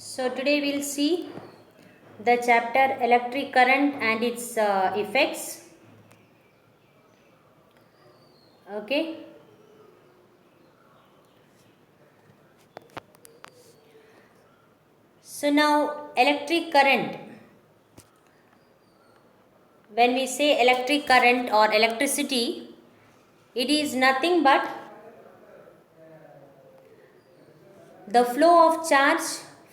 So today we'll see the chapter electric current and its effects. Okay. So now electric current. When we say electric current or electricity, it is nothing but the flow of charge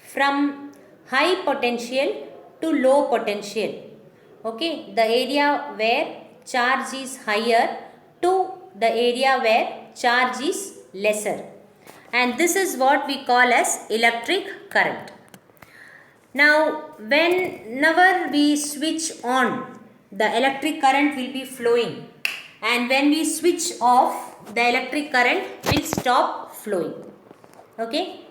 from high potential to low potential. Okay, the area where charge is higher to the area where charge is lesser, and this is what we call as electric current. Now whenever we switch on, the electric current will be flowing, and when we switch off, the electric current will stop flowing. Okay,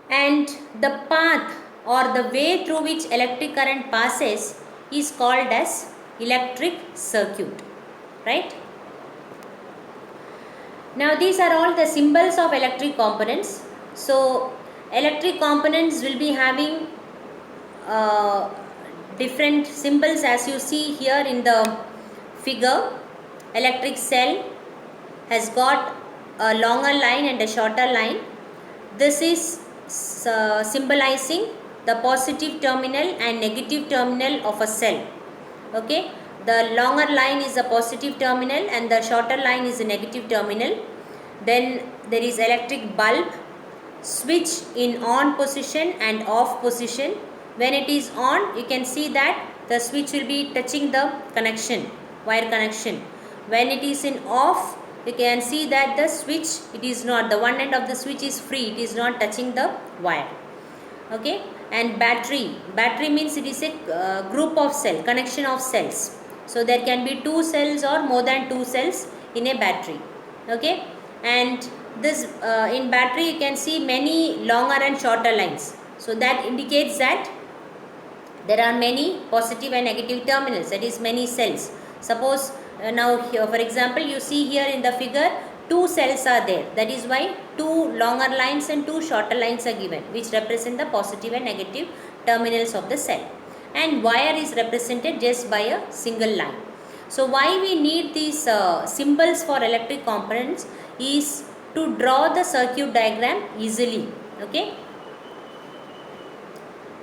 and the path or the way through which electric current passes is called as electric circuit, right? Now these are all the symbols of electric components. So electric components will be having different symbols as you see here in the figure. Electric cell has got a longer line and a shorter line. This is symbolizing the positive terminal and negative terminal of a cell. Okay, the longer line is a positive terminal and the shorter line is a negative terminal. Then there is electric bulb, switch in on position and off position. When it is on, you can see that the switch will be touching the connection, wire connection. When it is in off, you can see that the switch, it is not, the one end of the switch is free, it is not touching the wire. Okay, and battery means it is a group of cell, connection of cells. So there can be two cells or more than two cells in a battery. Okay, and this in battery you can see many longer and shorter lines. So that indicates that there are many positive and negative terminals, that is many cells. Suppose now here, for example, you see here in the figure two cells are there, that is why two longer lines and two shorter lines are given, which represent the positive and negative terminals of the cell, and wire is represented just by a single line. So why we need these symbols for electric components is to draw the circuit diagram easily. Okay,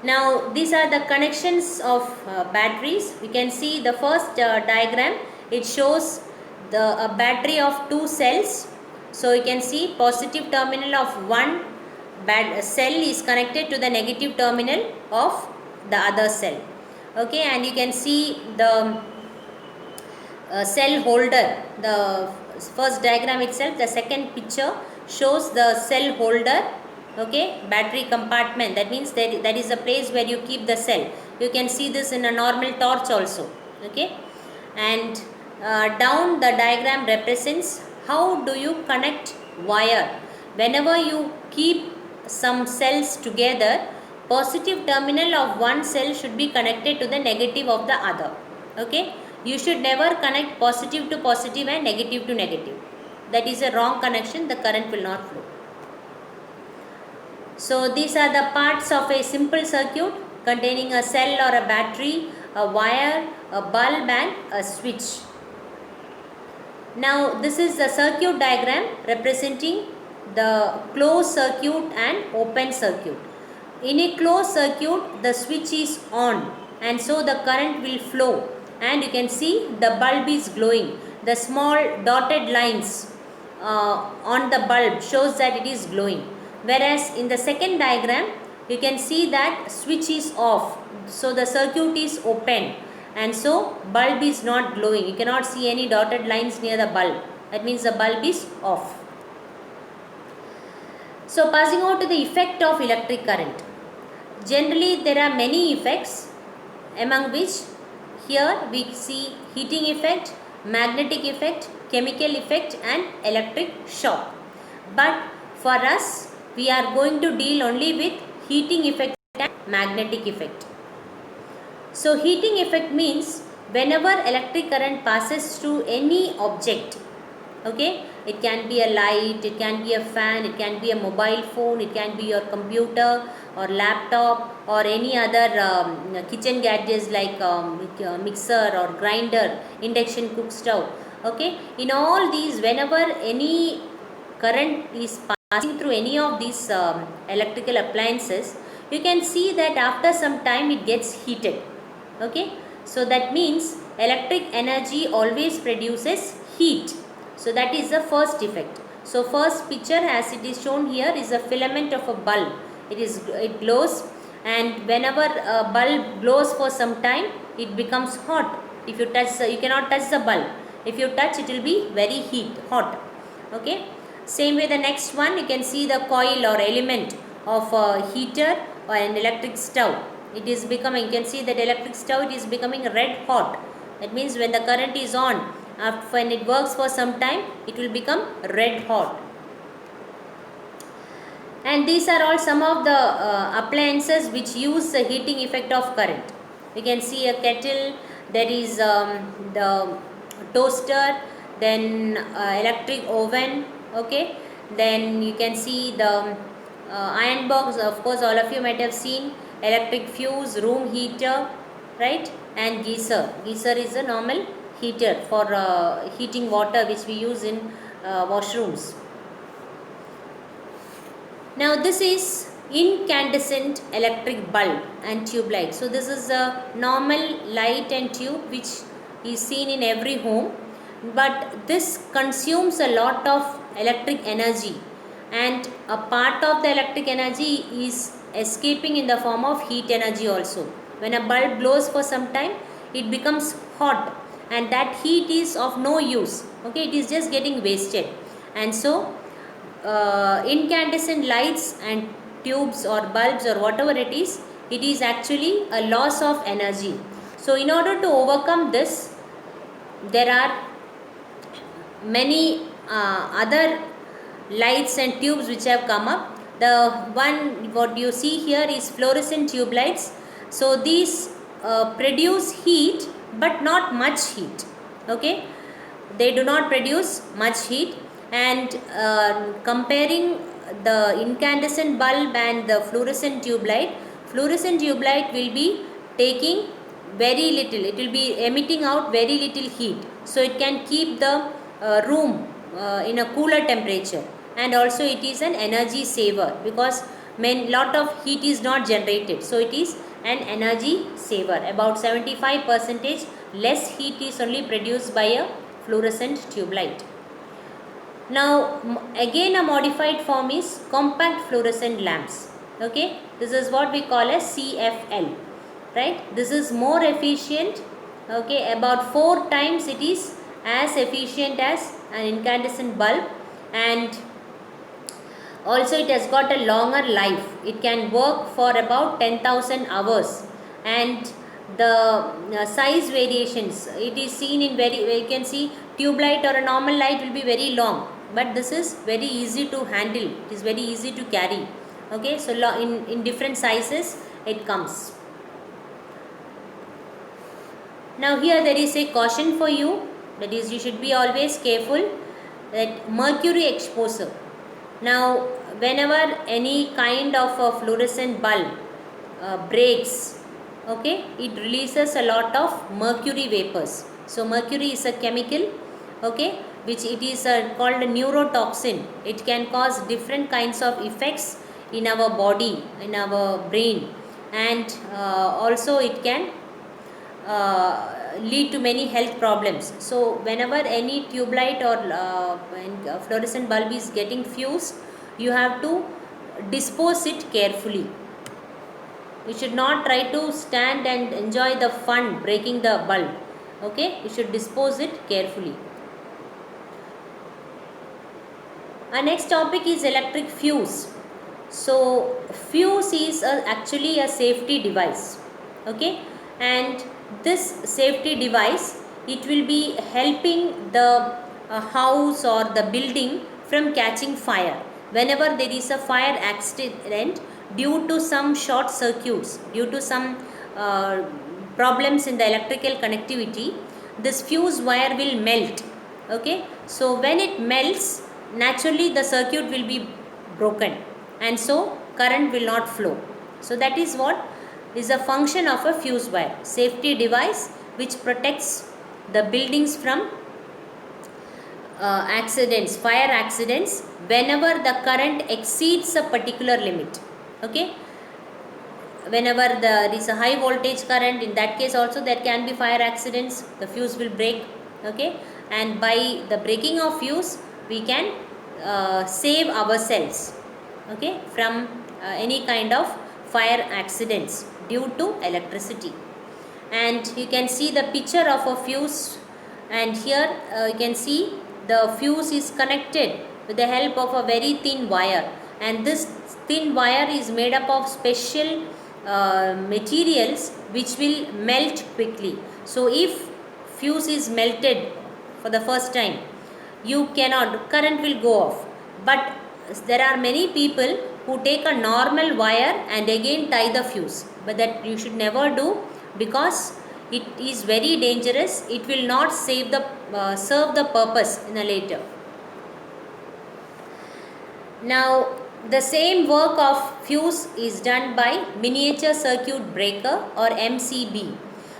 now these are the connections of batteries. We can see the first diagram, it shows the battery of two cells. So you can see positive terminal of one cell is connected to the negative terminal of the other cell. Okay, and you can see the cell holder, the first diagram itself, the second picture shows the cell holder. Okay, battery compartment, that means that is a place where you keep the cell. You can see this in a normal torch also. Okay, and down the diagram represents how do you connect wire. Whenever you keep some cells together, positive terminal of one cell should be connected to the negative of the other. Okay, you should never connect positive to positive and negative to negative. That is a wrong connection, the current will not flow. So these are the parts of a simple circuit containing a cell or a battery, a wire, a bulb and a switch. Now this is the circuit diagram representing the closed circuit and open circuit. In a closed circuit, the switch is on and so the current will flow, and you can see the bulb is glowing. The small dotted lines on the bulb shows that it is glowing. Whereas in the second diagram, you can see that switch is off, so the circuit is open, and so bulb is not glowing. You cannot see any dotted lines near the bulb. That means the bulb is off. So passing on to the effect of electric current. Generally there are many effects, among which here we see heating effect, magnetic effect, chemical effect and electric shock. But for us, we are going to deal only with heating effect and magnetic effect. So heating effect means whenever electric current passes through any object, okay, it can be a light, it can be a fan, it can be a mobile phone, it can be your computer or laptop or any other kitchen gadgets like mixer or grinder, induction cook stove. Okay, in all these, whenever any current is passing through any of these electrical appliances, you can see that after some time it gets heated. Okay, so that means electric energy always produces heat. So that is the first effect. So first picture as it is shown here is a filament of a bulb. It glows, and whenever a bulb glows for some time, it becomes hot. If you touch, you cannot touch the bulb. If you touch, it will be very hot. Okay. Same way the next one, you can see the coil or element of a heater or an electric stove. It is becoming, you can see that electric stove, it is becoming red hot. That means when the current is on, when it works for some time, it will become red hot. And these are all some of the appliances which use the heating effect of current. You can see a kettle, there is the toaster, then electric oven. Okay, then you can see the iron box, of course all of you might have seen, electric fuse, room heater, right, and geyser. Geyser is a normal heater for heating water which we use in washrooms. Now this is incandescent electric bulb and tube light. So this is a normal light and tube which is seen in every home, but this consumes a lot of electric energy, and a part of the electric energy is escaping in the form of heat energy also. When a bulb glows for some time, it becomes hot, and that heat is of no use. Okay, it is just getting wasted. And so incandescent lights and tubes or bulbs or whatever it is actually a loss of energy. So in order to overcome this, there are many other lights and tubes which have come up. The one what you see here is fluorescent tube lights. So these produce heat but not much heat. Okay, they do not produce much heat, and comparing the incandescent bulb and the fluorescent tube light will be taking very little, it will be emitting out very little heat, so it can keep the room in a cooler temperature, and also it is an energy saver because lot of heat is not generated, so it is an energy saver. About 75% less heat is only produced by a fluorescent tube light. Now again a modified form is compact fluorescent lamps. Okay, this is what we call as CFL, right? This is more efficient. Okay, about 4 times it is as efficient as an incandescent bulb, and also it has got a longer life. It can work for about 10,000 hours, and the size variations, it is seen in you can see tube light or a normal light will be very long, but this is very easy to handle, it is very easy to carry. Okay, so in different sizes it comes. Now here there is a caution for you, that is you should be always careful that mercury exposure. Now whenever any kind of a fluorescent bulb breaks, okay, it releases a lot of mercury vapors. So mercury is a chemical, okay, which it is called a neurotoxin. It can cause different kinds of effects in our body, in our brain, and also it can lead to many health problems. So whenever any tube light or fluorescent bulb is getting fused, you have to dispose it carefully. You should not try to stand and enjoy the fun breaking the bulb. Okay, you should dispose it carefully. Our next topic is electric fuse. So fuse is actually a safety device. Okay, and this safety device, it will be helping the house or the building from catching fire. Whenever there is a fire accident due to some short circuits, due to some problems in the electrical connectivity, this fuse wire will melt. Okay, so when it melts, naturally the circuit will be broken, and so current will not flow. So that is what is a function of a fuse wire, safety device which protects the buildings from accidents, fire accidents, whenever the current exceeds a particular limit. Okay, whenever there is a high voltage current, in that case also there can be fire accidents, the fuse will break. Okay, and by the breaking of fuse we can save ourselves, okay, from any kind of fire accidents due to electricity. And you can see the picture of a fuse, and here you can see the fuse is connected with the help of a very thin wire, and this thin wire is made up of special materials which will melt quickly. So if fuse is melted for the first time, you cannot, current will go off. But there are many people who take a normal wire and again tie the fuse, but that you should never do, because it is very dangerous. It will not serve the purpose in a later. Now the same work of fuse is done by miniature circuit breaker or MCB.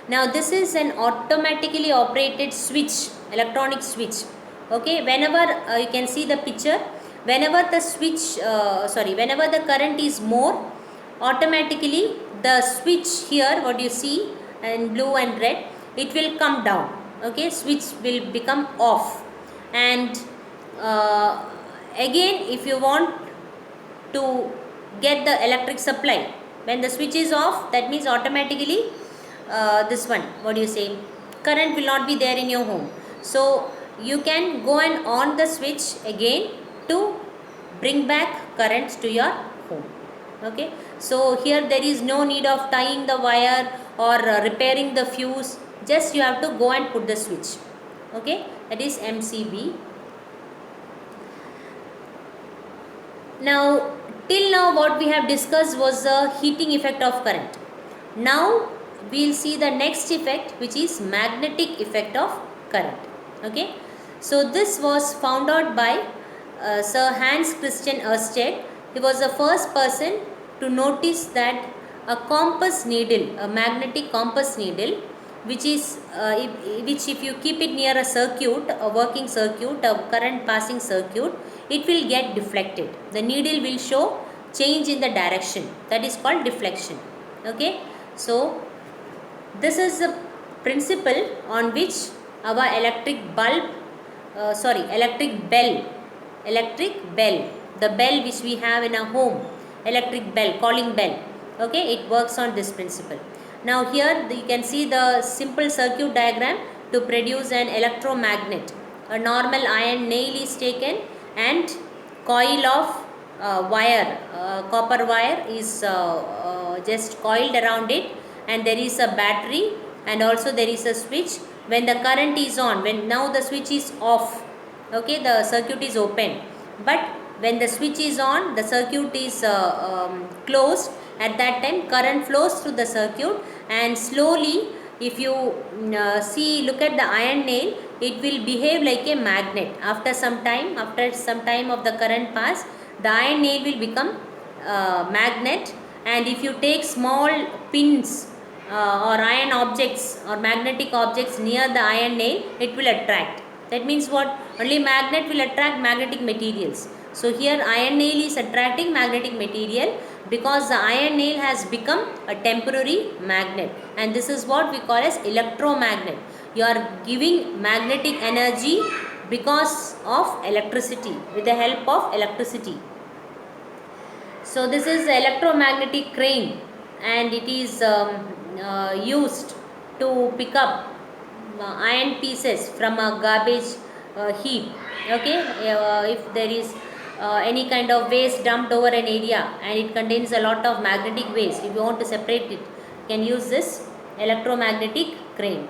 Now this is an automatically operated switch, electronic switch. Okay, whenever you can see the picture, whenever the switch whenever the current is more, automatically the switch here, what you see in blue and red, it will come down. Okay, switch will become off. And again, if you want to get the electric supply, when the switch is off, that means automatically this one, what do you say, current will not be there in your home. So you can go and on the switch again to bring back current to your home. Okay, so here there is no need of tying the wire or repairing the fuse, just you have to go and put the switch. Okay, that is MCB. Now till now what we have discussed was the heating effect of current. Now we will see the next effect, which is magnetic effect of current. Okay, so this was found out by Sir Hans Christian Ørsted. He was the first person to notice that a compass needle, a magnetic compass needle, which is which if you keep it near a circuit, a working circuit, a current passing circuit, it will get deflected. The needle will show change in the direction. That is called deflection. Okay, so this is the principle on which our electric bell, the bell which we have in our home, electric bell, calling bell. Okay, it works on this principle. Now here you can see the simple circuit diagram to produce an electromagnet. A normal iron nail is taken and coil of wire, copper wire is just coiled around it, and there is a battery and also there is a switch. When the current is on, when now the switch is off, okay, the circuit is open, but when the switch is on, the circuit is closed. At that time current flows through the circuit, and slowly, if you look at the iron nail, it will behave like a magnet. After some time of the current pass, the iron nail will become magnet, and if you take small pins or iron objects or magnetic objects near the iron nail, it will attract. That means what? Only magnet will attract magnetic materials. So here iron nail is attracting magnetic material because the iron nail has become a temporary magnet, and this is what we call as electromagnet. You are giving magnetic energy because of electricity, with the help of electricity. So this is the electromagnetic crane, and it is used to pick up iron pieces from a garbage heap. Okay, if there is any kind of waste dumped over an area and it contains a lot of magnetic waste, if you want to separate it, you can use this electromagnetic crane.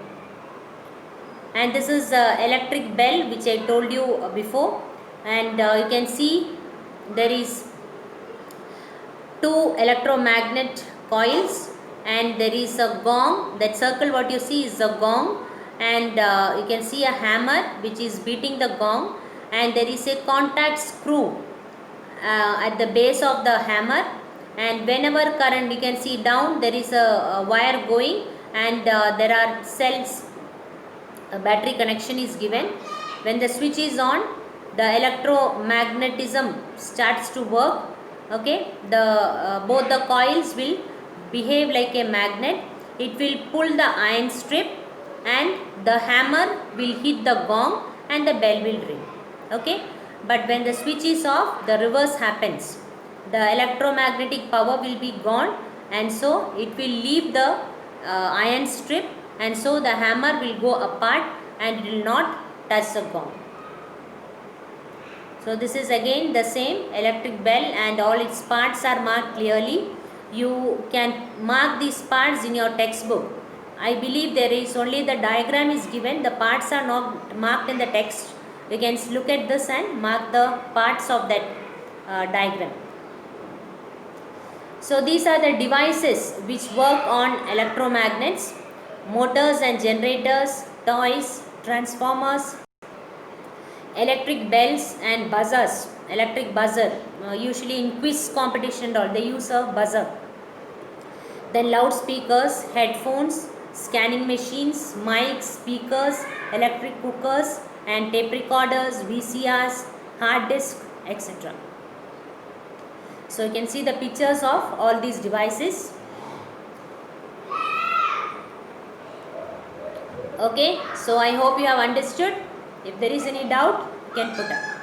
And this is electric bell, which I told you before, and you can see there is two electromagnet coils, and there is a gong. That circle what you see is the gong, and you can see a hammer which is beating the gong, and there is a contact screw at the base of the hammer, and whenever current, you can see down there is a wire going, and there are cells, a battery connection is given. When the switch is on, the electromagnetism starts to work. Okay, the both the coils will behave like a magnet. It will pull the iron strip, and the hammer will hit the gong and the bell will ring. Okay, but when the switch is off, the reverse happens. The electromagnetic power will be gone, and so it will leave the iron strip, and so the hammer will go apart and it will not touch the gong. So this is again the same electric bell, and all its parts are marked clearly. You can mark these parts in your textbook. I believe there is only the diagram is given, the parts are not marked in the text. You can look at this and mark the parts of that diagram. So these are the devices which work on electromagnets: motors and generators, toys, transformers, electric bells and buzzers. Electric buzzer, usually in quiz competition and all, they use a buzzer. Then loudspeakers, headphones, scanning machines, mics, speakers, electric cookers and tape recorders, VCRs, hard disk, etc. So you can see the pictures of all these devices. Okay, so I hope you have understood. If there is any doubt, you can put up.